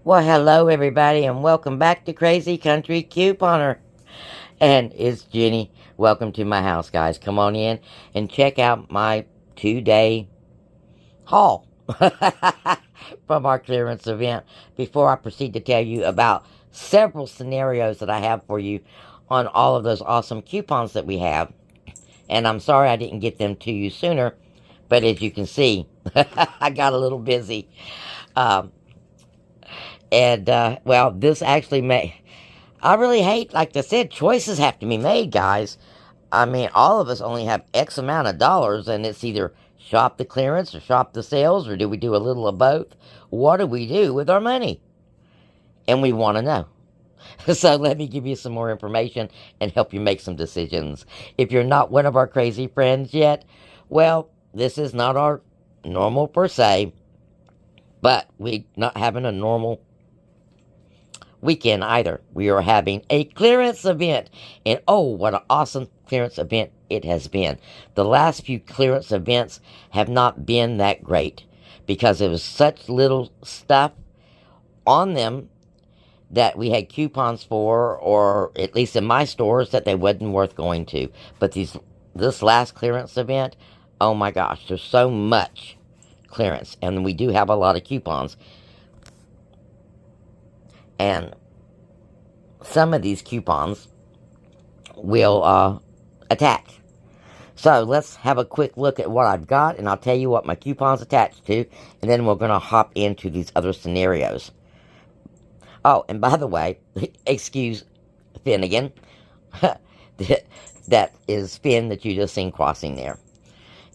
Well, hello everybody, and welcome back to Crazy Country Couponer. And it's Jenny. Welcome to my house, guys. Come on in and check out my 2-day haul from our clearance event before I proceed to tell you about several scenarios that I have for you on all of those awesome coupons that we have. And I'm sorry I didn't get them to you sooner, but as you can see, I got a little busy. Um, well, this actually I really hate, like I said, choices have to be made, guys. I mean, all of us only have X amount of dollars, and it's either shop the clearance or shop the sales, or do we do a little of both? What do we do with our money? And we want to know. So let me give you some more information and help you make some decisions. If you're not one of our crazy friends yet, well, this is not our normal per se, but we're not having a normal weekend either. We are having a clearance event, and oh, what an awesome clearance event it has been. The last few clearance events have not been that great because it was such little stuff on them that we had coupons for, or at least in my stores, that they wasn't worth going to. But this last clearance event, oh my gosh, there's so much clearance, and we do have a lot of coupons. And some of these coupons will attach. So let's have a quick look at what I've got, and I'll tell you what my coupons attached to, and then we're going to hop into these other scenarios. Oh, and by the way, excuse Finnegan. That is Finn that you just seen crossing there.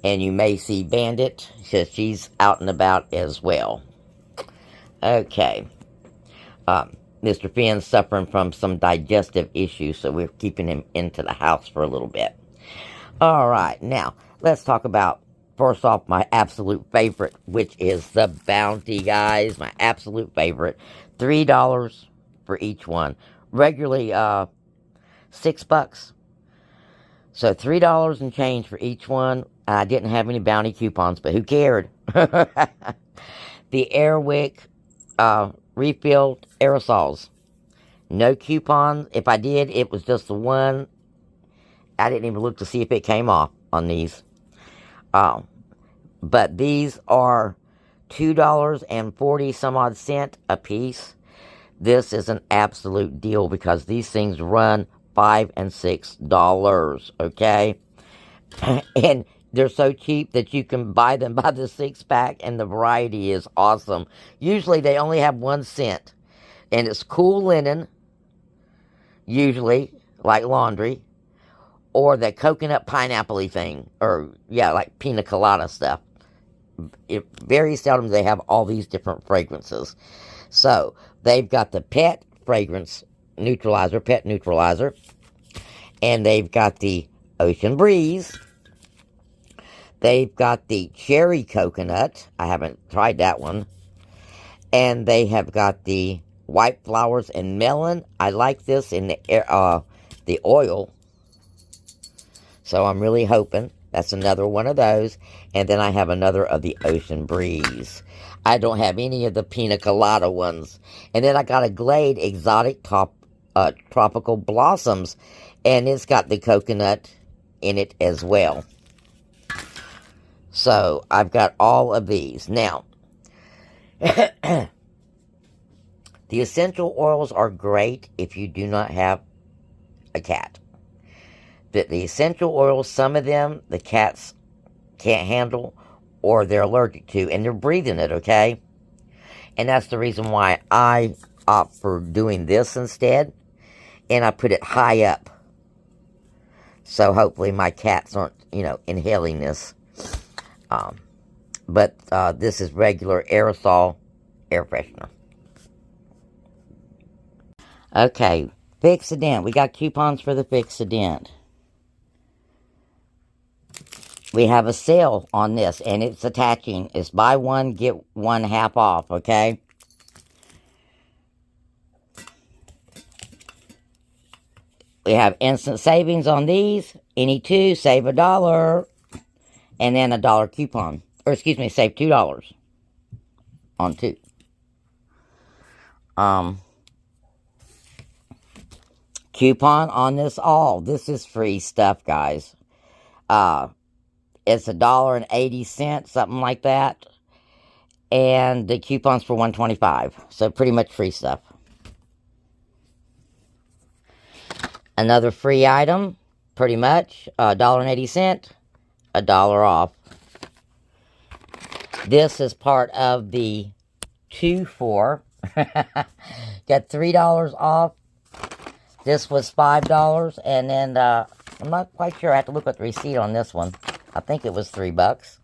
And you may see Bandit, because she's out and about as well. Okay. Mr. Finn's suffering from some digestive issues, so we're keeping him into the house for a little bit. All right, now, let's talk about, first off, my absolute favorite, which is the Bounty, guys. My absolute favorite. $3 for each one. Regularly, $6. So $3 and change for each one. I didn't have any Bounty coupons, but who cared? The Airwick, refilled aerosols. No coupons. If I did, it was just the one. I didn't even look to see if it came off on these. But these are $2.40 some odd cent a piece. This is an absolute deal because these things run $5 and $6, okay? And they're so cheap that you can buy them by the 6-pack, and the variety is awesome. Usually they only have 1 cent, and it's cool linen, usually, like laundry, or the coconut pineapple-y thing, or, yeah, like pina colada stuff. Very seldom they have all these different fragrances. So, they've got the pet fragrance neutralizer, pet neutralizer, and they've got the Ocean Breeze. They've got the cherry coconut. I haven't tried that one. And they have got the white flowers and melon. I like this in the oil. So I'm really hoping that's another one of those. And then I have another of the Ocean Breeze. I don't have any of the pina colada ones. And then I got a Glade Exotic Tropical Blossoms. And it's got the coconut in it as well. So, I've got all of these. Now, the essential oils are great if you do not have a cat. But the essential oils, some of them, the cats can't handle or they're allergic to, and they're breathing it, okay? And that's the reason why I opt for doing this instead, and I put it high up. So, hopefully my cats aren't, inhaling this. But this is regular aerosol air freshener. Okay, Fix-A-Dent. We got coupons for the Fix-A-Dent. We have a sale on this, and it's attaching. It's buy one, get one half off, okay? We have instant savings on these. Any two, save $1. And then $1 coupon. Or excuse me, save $2 on 2. coupon on this all. This is free stuff, guys. It's $1.80, something like that. And the coupon's for $1.25. So pretty much free stuff. Another free item, pretty much, $1.80, $1 off. This is part of the 2-for. Got $3 off. This was $5, and then I'm not quite sure. I have to look at the receipt on this one. I think it was $3.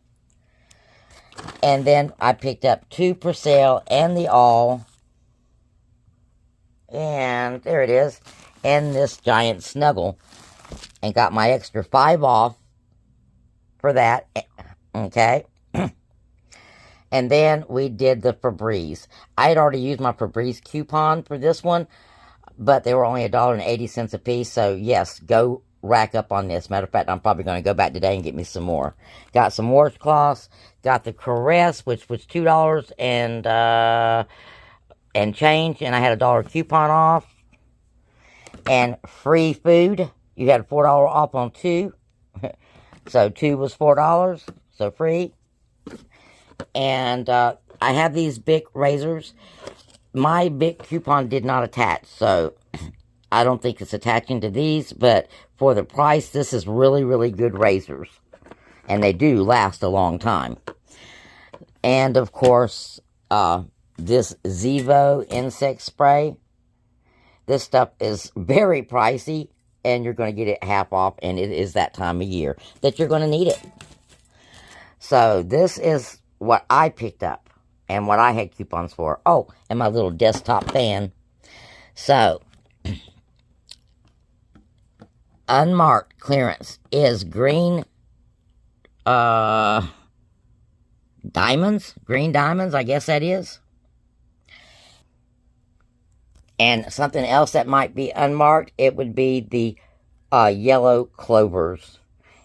And then I picked up 2 per sale and the all. And there it is. And this giant snuggle. And got my extra 5 off for that. Okay. And then we did the Febreze. I had already used my Febreze coupon for this one, but they were only $1.80 a piece. So yes, go rack up on this. Matter of fact, I'm probably going to go back today and get me some more. Got some washcloths. Got the Caress, which was $2 and change, and I had $1 coupon off. And free food. You had $4 off on 2. So 2 was $4. So free. And I have these Bic razors. My Bic coupon did not attach, so I don't think it's attaching to these, but for the price, this is really, really good razors. And they do last a long time. And, of course, this Zevo insect spray. This stuff is very pricey, and you're going to get it half off, and it is that time of year that you're going to need it. So, this is what I picked up, and what I had coupons for. Oh, and my little desktop fan. So, unmarked clearance is green diamonds. Green diamonds, I guess that is. And something else that might be unmarked, it would be the yellow clovers.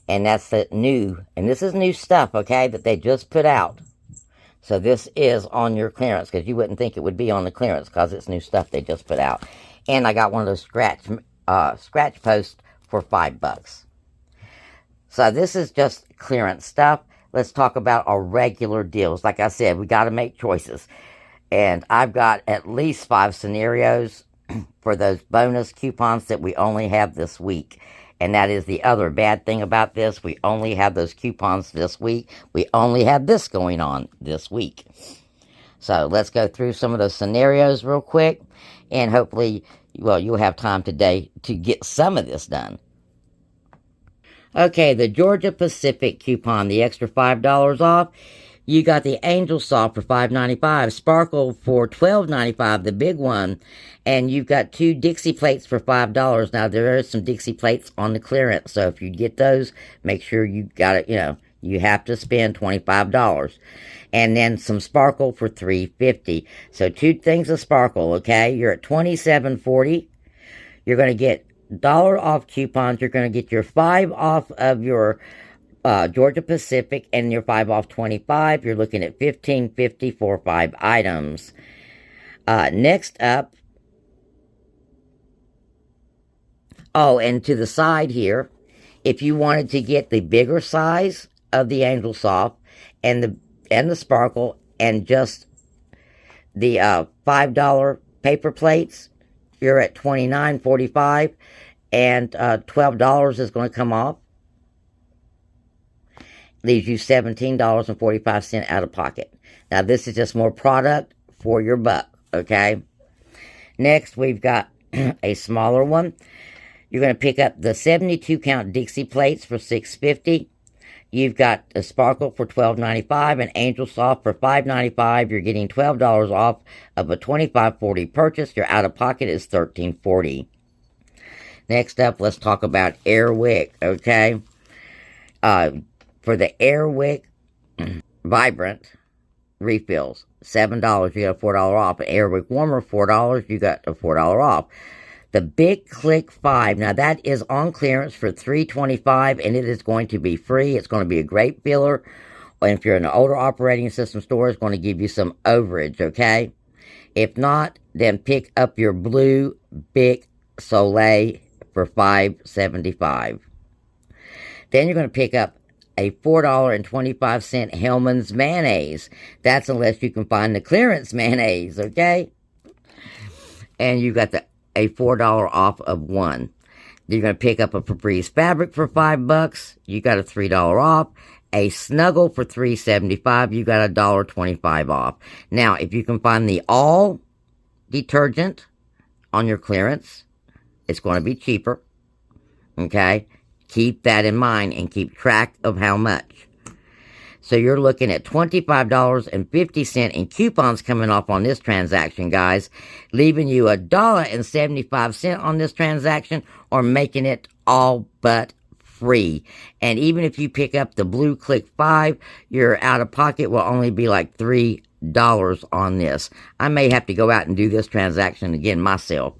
And that's the new, and this is new stuff, okay, that they just put out. So this is on your clearance, because you wouldn't think it would be on the clearance, because it's new stuff they just put out. And I got one of those scratch posts for $5. So this is just clearance stuff. Let's talk about our regular deals. Like I said, we got to make choices. And I've got at least 5 scenarios for those bonus coupons that we only have this week. And that is the other bad thing about this. We only have those coupons this week. We only have this going on this week. So let's go through some of those scenarios real quick. And hopefully, well, you'll have time today to get some of this done. Okay, the Georgia Pacific coupon, the extra $5 off. You got the Angel Soft for $5.95, Sparkle for $12.95, the big one, and you've got 2 Dixie plates for $5. Now, there are some Dixie plates on the clearance, so if you get those, make sure you got it, you have to spend $25. And then some Sparkle for $3.50. So 2 things of Sparkle, okay? You're at $27.40. You're going to get $1 off coupons. You're going to get your 5 off of your Georgia Pacific, and your 5 off 25. You're looking at $15.50 for 5 items. Next up, oh, and to the side here, if you wanted to get the bigger size of the Angel Soft and the Sparkle and just the $5 paper plates, you're at $29.45, and $12 is going to come off. Leaves you $17.45 out of pocket. Now, this is just more product for your buck, okay? Next, we've got a smaller one. You're going to pick up the 72-count Dixie plates for $6.50. You've got a Sparkle for $12.95 and Angel Soft for $5.95. You're getting $12 off of a $25.40 purchase. Your out-of-pocket is $13.40. Next up, let's talk about Airwick, okay? For the Airwick Vibrant refills, $7, you got a $4 off. An Airwick Warmer, $4, you got a $4 off. The Big Click 5, now that is on clearance for $3.25, and it is going to be free. It's going to be a great filler. And if you're in an older operating system store, it's going to give you some overage, okay? If not, then pick up your blue Bic Soleil for $5.75. Then you're going to pick up a $4.25 Hellman's mayonnaise. That's unless you can find the clearance mayonnaise, okay? And you got a $4 off of one. You're going to pick up a Febreze fabric for $5. You got a $3 off. A Snuggle for $3.75. You got a $1.25 off. Now, if you can find the all detergent on your clearance, it's going to be cheaper. Okay? Keep that in mind and keep track of how much. So you're looking at $25.50 in coupons coming off on this transaction, guys, leaving you $1.75 on this transaction, or making it all but free. And even if you pick up the Blue Click 5, your out-of-pocket will only be like $3 on this. I may have to go out and do this transaction again myself.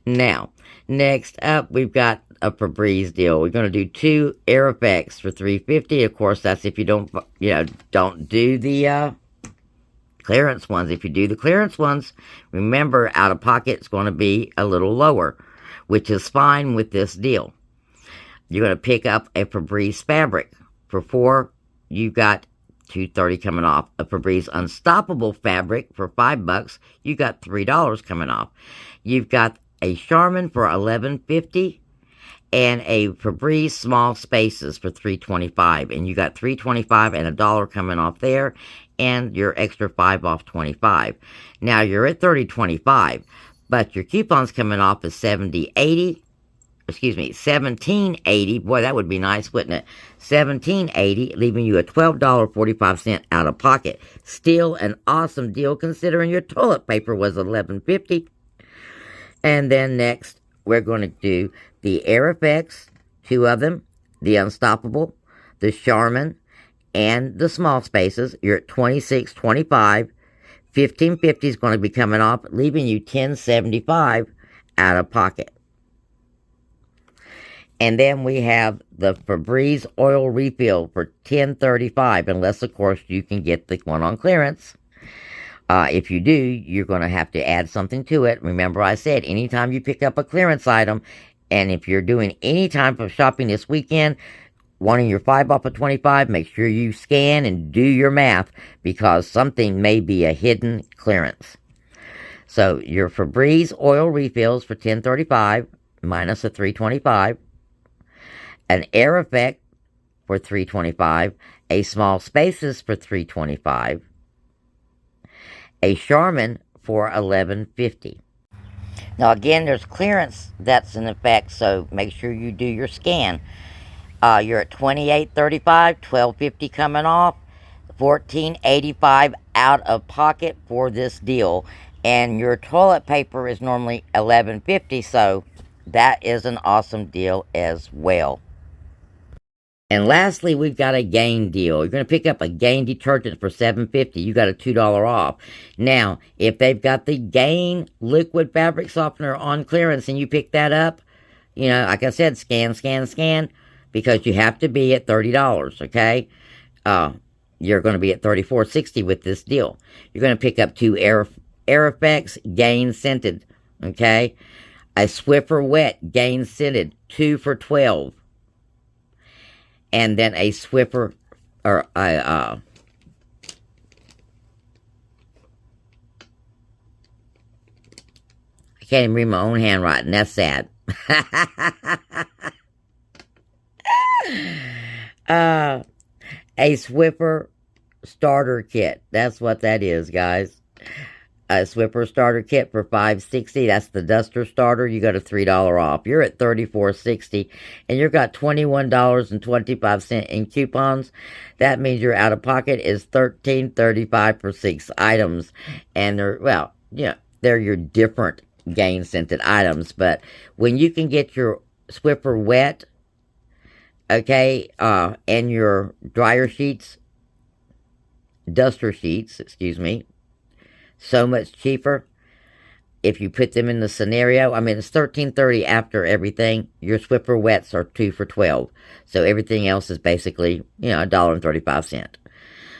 Now, next up, we've got a Febreze deal. We're going to do 2 Air Effects for $3.50. Of course, that's if you don't do the clearance ones. If you do the clearance ones, remember, out of pocket is going to be a little lower, which is fine with this deal. You're going to pick up a Febreze fabric for $4. You got $2.30 coming off. A Febreze Unstoppable fabric for $5. You got $3 coming off. You've got a Charmin for $11.50. And a Febreze Small Spaces for $3.25. And you got $3.25 and $1 coming off there. And your extra $5 off $25. Now you're at $30.25. But your coupons coming off is $17.80. Boy, that would be nice, wouldn't it? $17.80, leaving you a $12.45 out of pocket. Still an awesome deal considering your toilet paper was $11.50. And then next, we're going to do the Air Effects, 2 of them, the Unstoppable, the Charmin, and the Small Spaces. You're at $26.25. $15.50 is going to be coming off, leaving you $10.75 out of pocket. And then we have the Febreze Oil Refill for $10.35, unless, of course, you can get the one on clearance. If you do, you're going to have to add something to it. Remember, I said, anytime you pick up a clearance item, and if you're doing any type of shopping this weekend, wanting your $5 off of $25, make sure you scan and do your math, because something may be a hidden clearance. So, your Febreze Oil Refills for $10.35, minus a $3.25. An Air Effect for $3.25. A Small Spaces for $3.25. A Charmin for $11.50. Now, again, there's clearance that's in effect, so make sure you do your scan. You're at $28.35, $12.50 coming off, $14.85 out of pocket for this deal. And your toilet paper is normally $11.50, so that is an awesome deal as well. And lastly, we've got a Gain deal. You're going to pick up a Gain detergent for $7.50. You got a $2 off. Now, if they've got the Gain liquid fabric softener on clearance and you pick that up, like I said, scan, because you have to be at $30, okay? You're going to be at $34.60 with this deal. You're going to pick up 2 Air Effects Gain Scented, okay? A Swiffer Wet Gain Scented, 2 for $12. And then a Swiffer, or I can't even read my own handwriting. That's sad. A Swiffer Starter Kit. That's what that is, guys. A Swiffer Starter Kit for $5.60. That's the Duster Starter. You got a $3 off. You're at $34.60. And you've got $21.25 in coupons. That means your out-of-pocket is $13.35 for 6 items. And they're your different Gain-scented items. But when you can get your Swiffer Wet, okay, and your dryer sheets, duster sheets, so much cheaper if you put them in the scenario. I mean, it's $13.30 after everything. Your Swiffer Wets are 2 for $12. So everything else is basically, $1.35.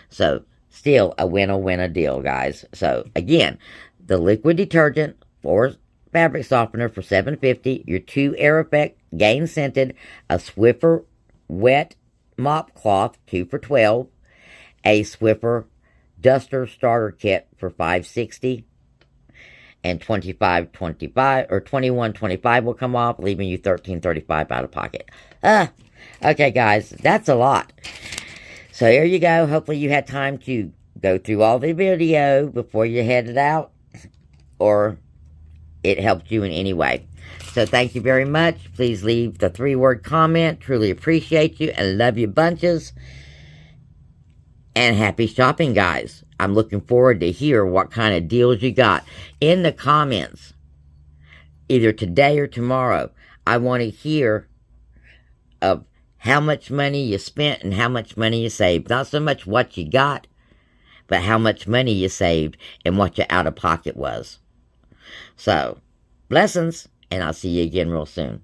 So still a winner deal, guys. So again, the liquid detergent or fabric softener for $7.50, your 2 Air Effect Gain Scented, a Swiffer Wet Mop Cloth, 2 for $12, a Swiffer Duster Starter Kit for $5.60, and $25.25 or $21.25 will come off, leaving you $13.35 out of pocket. Okay, guys, that's a lot. So here you go. Hopefully you had time to go through all the video before you headed out, or it helped you in any way. So thank you very much. Please leave the 3-word comment. Truly appreciate you and love you bunches. And happy shopping, guys. I'm looking forward to hear what kind of deals you got in the comments, either today or tomorrow. I want to hear of how much money you spent and how much money you saved. Not so much what you got, but how much money you saved and what your out-of-pocket was. So, blessings, and I'll see you again real soon.